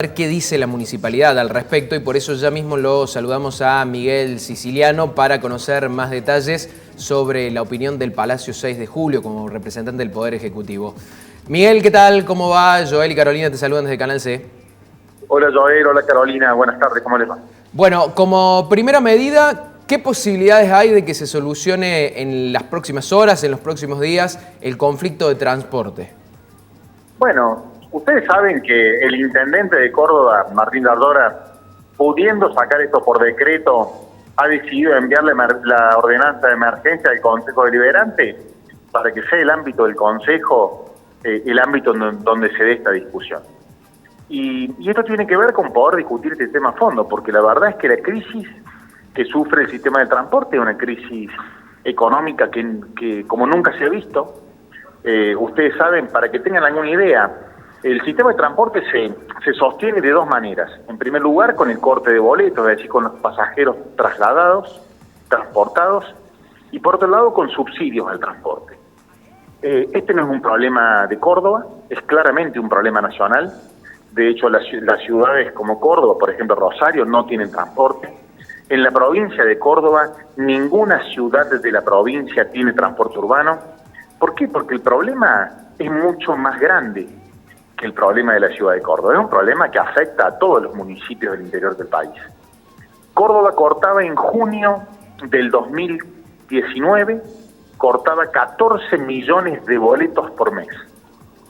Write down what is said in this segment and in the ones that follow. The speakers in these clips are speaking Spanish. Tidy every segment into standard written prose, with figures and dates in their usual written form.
Ver qué dice la municipalidad al respecto, y por eso ya mismo lo saludamos a Miguel Siciliano para conocer más detalles sobre la opinión del Palacio 6 de Julio como representante del Poder Ejecutivo. Miguel, ¿qué tal? ¿Cómo va? Joel y Carolina te saludan desde Canal C. Hola Joel, hola Carolina, buenas tardes, ¿cómo les va? Bueno, como primera medida, ¿qué posibilidades hay de que se solucione en las próximas horas, en los próximos días, el conflicto de transporte? Bueno, ustedes saben que el intendente de Córdoba, Martín Dardora, pudiendo sacar esto por decreto, ha decidido enviarle la ordenanza de emergencia al Consejo Deliberante para que sea el ámbito del Consejo el ámbito donde se dé esta discusión. Y esto tiene que ver con poder discutir este tema a fondo, porque la verdad es que la crisis que sufre el sistema de transporte es una crisis económica que como nunca se ha visto. Ustedes saben, para que tengan alguna idea, el sistema de transporte se sostiene de dos maneras. En primer lugar, con el corte de boletos, es decir, con los pasajeros transportados, y por otro lado, con subsidios al transporte. Este no es un problema de Córdoba, es claramente un problema nacional. De hecho, las ciudades como Córdoba, por ejemplo Rosario, no tienen transporte. En la provincia de Córdoba, ninguna ciudad de la provincia tiene transporte urbano. ¿Por qué? Porque el problema es mucho más grande que el problema de la ciudad de Córdoba. Es un problema que afecta a todos los municipios del interior del país. Córdoba cortaba en junio del 2019, cortaba 14 millones de boletos por mes.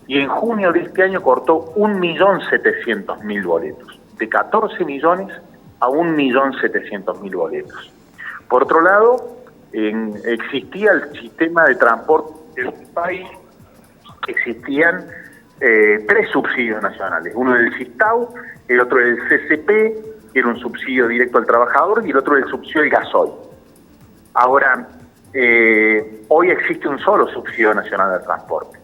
Y en junio de este año cortó 1.700.000 boletos. De 14 millones a 1.700.000 boletos. Por otro lado, existía el sistema de transporte del país, existían tres subsidios nacionales. Uno del Sistau, el otro del CCP, que era un subsidio directo al trabajador, y el otro del subsidio del gasoil. Ahora, hoy existe un solo subsidio nacional del transporte.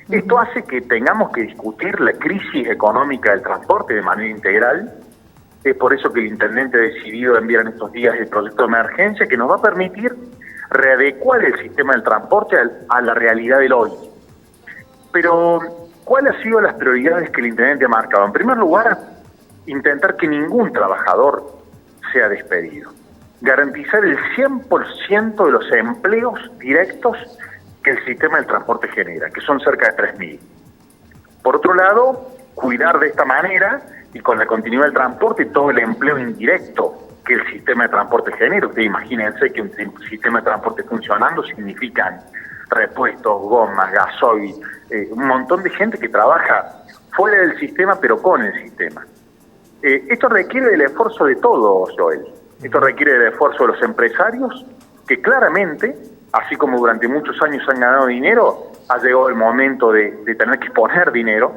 Esto hace que tengamos que discutir la crisis económica del transporte de manera integral. Es por eso que el intendente ha decidido enviar en estos días el proyecto de emergencia que nos va a permitir readecuar el sistema del transporte a la realidad del hoy. Pero, ¿cuáles han sido las prioridades que el intendente ha marcado? En primer lugar, intentar que ningún trabajador sea despedido. Garantizar el 100% de los empleos directos que el sistema del transporte genera, que son cerca de 3.000. Por otro lado, cuidar de esta manera y con la continuidad del transporte todo el empleo indirecto que el sistema de transporte genera. Ustedes imagínense que un sistema de transporte funcionando significan repuestos, gomas, gasoil, un montón de gente que trabaja fuera del sistema pero con el sistema. Esto requiere del esfuerzo de todos, Joel. Esto requiere del esfuerzo de los empresarios, que claramente, así como durante muchos años han ganado dinero, ha llegado el momento de tener que poner dinero.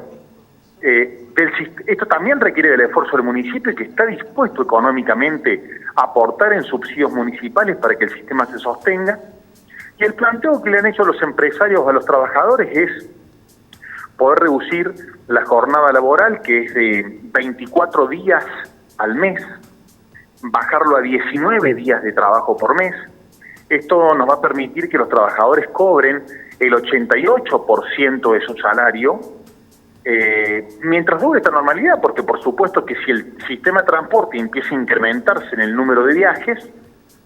Esto también requiere del esfuerzo del municipio, que está dispuesto económicamente a aportar en subsidios municipales para que el sistema se sostenga. Y el planteo que le han hecho los empresarios a los trabajadores es poder reducir la jornada laboral, que es de 24 días al mes, bajarlo a 19 días de trabajo por mes. Esto nos va a permitir que los trabajadores cobren el 88% de su salario mientras dure esta normalidad, porque por supuesto que si el sistema de transporte empieza a incrementarse en el número de viajes,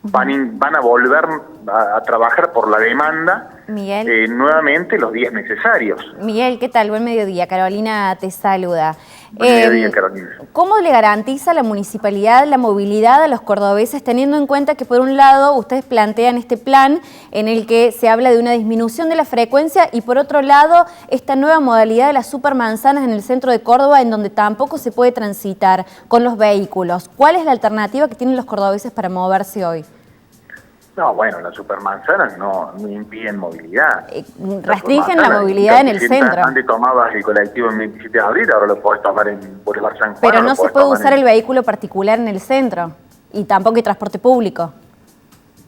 van a volver a trabajar por la demanda, Miguel, nuevamente los días necesarios. Miguel, ¿qué tal? Buen mediodía. Carolina te saluda. Buen mediodía, Carolina. ¿Cómo le garantiza la municipalidad la movilidad a los cordobeses, teniendo en cuenta que por un lado ustedes plantean este plan en el que se habla de una disminución de la frecuencia y por otro lado esta nueva modalidad de las supermanzanas en el centro de Córdoba, en donde tampoco se puede transitar con los vehículos? ¿Cuál es la alternativa que tienen los cordobeses para moverse hoy? No, bueno, las supermanzanas no impiden movilidad. Restringen la movilidad en el centro. Antes tomabas el colectivo en 27 de abril, ahora lo podés tomar en Boulevard San Juan. Pero no se puede usar el vehículo particular en el centro y tampoco hay transporte público.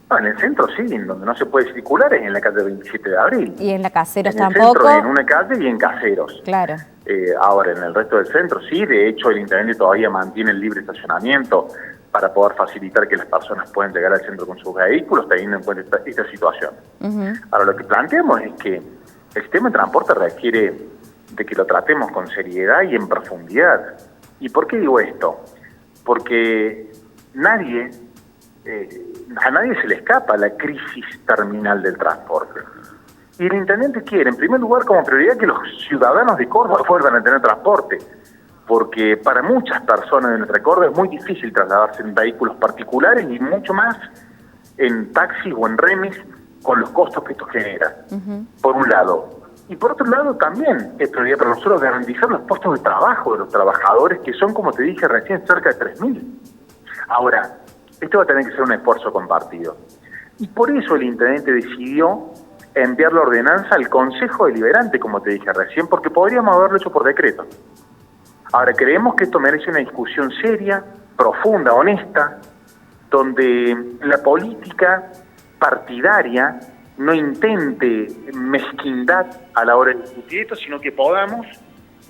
No, en el centro sí, en donde no se puede circular es en la calle 27 de abril. Y en la Caseros en el tampoco. Centro, en una calle y en Caseros. Claro. Ahora, en el resto del centro sí, de hecho el intendente todavía mantiene el libre estacionamiento para poder facilitar que las personas puedan llegar al centro con sus vehículos, teniendo en cuenta esta situación. Ahora, lo que planteamos es que el sistema de transporte requiere de que lo tratemos con seriedad y en profundidad. ¿Y por qué digo esto? Porque a nadie se le escapa la crisis terminal del transporte. Y el intendente quiere, en primer lugar, como prioridad, que los ciudadanos de Córdoba vuelvan a tener transporte, porque para muchas personas de nuestra Córdoba es muy difícil trasladarse en vehículos particulares y mucho más en taxis o en remis con los costos que esto genera, por un lado. Y por otro lado también es prioridad para nosotros garantizar los puestos de trabajo de los trabajadores, que son, como te dije recién, cerca de 3.000. Ahora, esto va a tener que ser un esfuerzo compartido. Y por eso el intendente decidió enviar la ordenanza al Consejo Deliberante, como te dije recién, porque podríamos haberlo hecho por decreto. Ahora, creemos que esto merece una discusión seria, profunda, honesta, donde la política partidaria no intente mezquindad a la hora de discutir esto, sino que podamos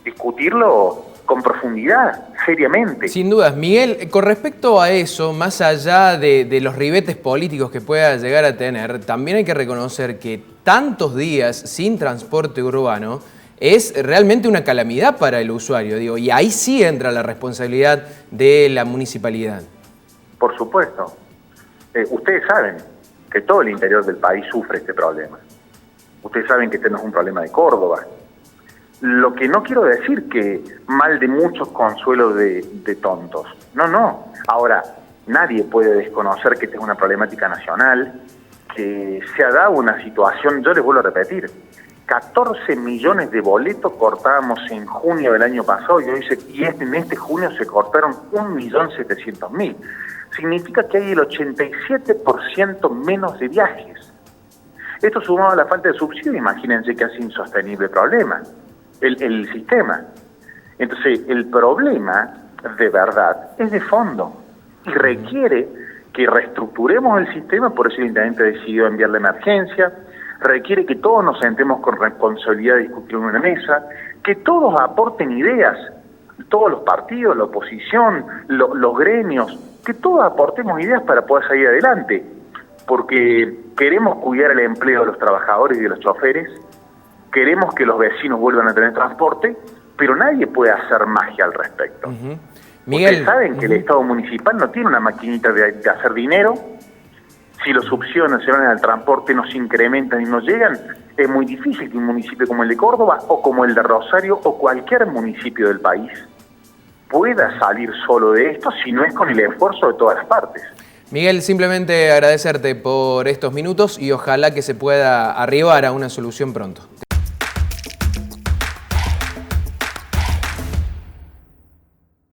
discutirlo con profundidad, seriamente. Sin dudas. Miguel, con respecto a eso, más allá de los ribetes políticos que pueda llegar a tener, también hay que reconocer que tantos días sin transporte urbano es realmente una calamidad para el usuario, digo, y ahí sí entra la responsabilidad de la municipalidad. Por supuesto. Ustedes saben que todo el interior del país sufre este problema. Ustedes saben que este no es un problema de Córdoba. Lo que no quiero decir que mal de muchos consuelo de tontos. No. Ahora, nadie puede desconocer que esta es una problemática nacional, que se ha dado una situación, yo les vuelvo a repetir, 14 millones de boletos cortábamos en junio del año pasado y en este junio se cortaron 1.700.000. Significa que hay el 87% menos de viajes. Esto sumado a la falta de subsidio, imagínense que hace insostenible el problema, el sistema. Entonces, el problema de verdad es de fondo y requiere que reestructuremos el sistema, por eso el intendente decidió enviar la emergencia, requiere que todos nos sentemos con responsabilidad de discutir en una mesa, que todos aporten ideas, todos los partidos, la oposición, los gremios, que todos aportemos ideas para poder salir adelante, porque queremos cuidar el empleo de los trabajadores y de los choferes, queremos que los vecinos vuelvan a tener transporte, pero nadie puede hacer magia al respecto. Miguel, ustedes saben que el Estado municipal no tiene una maquinita de hacer dinero. Si los subsidios nacionales al transporte no se incrementan y no llegan, es muy difícil que un municipio como el de Córdoba o como el de Rosario o cualquier municipio del país pueda salir solo de esto si no es con el esfuerzo de todas las partes. Miguel, simplemente agradecerte por estos minutos y ojalá que se pueda arribar a una solución pronto.